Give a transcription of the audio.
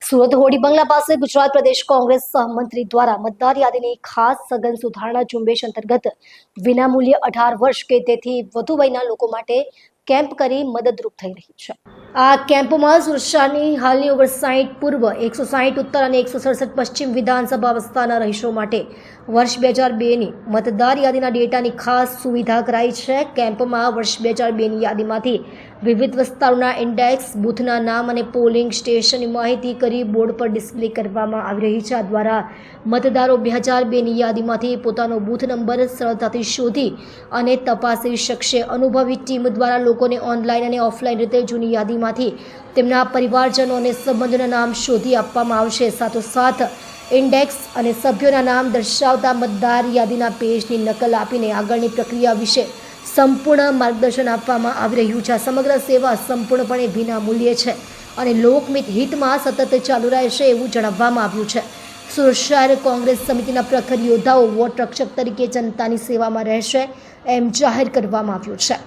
સુરત હોડી બંગલા પાસે ગુજરાત પ્રદેશ કોંગ્રેસ સહમંત્રી દ્વારા મતદાર યાદીની ખાસ સઘન સુધારણા ઝુંબેશ અંતર્ગત વિનામૂલ્યે 18 વર્ષ કે તેથી વધુ વયના લોકો માટે કેમ્પ કરી મદદરૂપ થઈ રહી છે। આ કેમ્પમાં સુરક્ષાની હાલની 59 પૂર્વ, 160 ઉત્તર અને 167 પશ્ચિમ વિધાનસભા વિસ્તારના રહીશો માટે વર્ષ 2002ની મતદાર યાદીના ડેટાની ખાસ સુવિધા કરાઈ છે। કેમ્પમાં વર્ષ 2002ની યાદીમાંથી વિવિધ વિસ્તારોના ઇન્ડેક્સ, બૂથના નામ અને પોલિંગ સ્ટેશનની માહિતી કરી બોર્ડ પર ડિસ્પ્લે કરવામાં આવી રહી છે। આ દ્વારા મતદારો 2002ની યાદીમાંથી પોતાનો બૂથ નંબર સરળતાથી શોધી અને તપાસી શકશે। અનુભવી ટીમ દ્વારા લોકોને ઓનલાઈન અને ઓફલાઈન રીતે જૂની યાદીમાંથી તેમના પરિવારજનો અને સંબંધોના નામ શોધી આપવામાં આવશે। સાથોસાથ ઇન્ડેક્સ અને સભ્યોના નામ દર્શાવતા મતદાર યાદીના પેજની નકલ આપીને આગળની પ્રક્રિયા વિશે સંપૂર્ણ માર્ગદર્શન આપવામાં આવી રહ્યું છે। આ સમગ્ર સેવા સંપૂર્ણપણે વિના મૂલ્યે છે અને લોકમિત હિતમાં સતત ચાલુ રહેશે એવું જણાવવામાં આવ્યું છે। સુરત શહેર કોંગ્રેસ સમિતિના પ્રખર યોદ્ધાઓ વોટ રક્ષક તરીકે જનતાની સેવામાં રહેશે એમ જાહેર કરવામાં આવ્યું છે।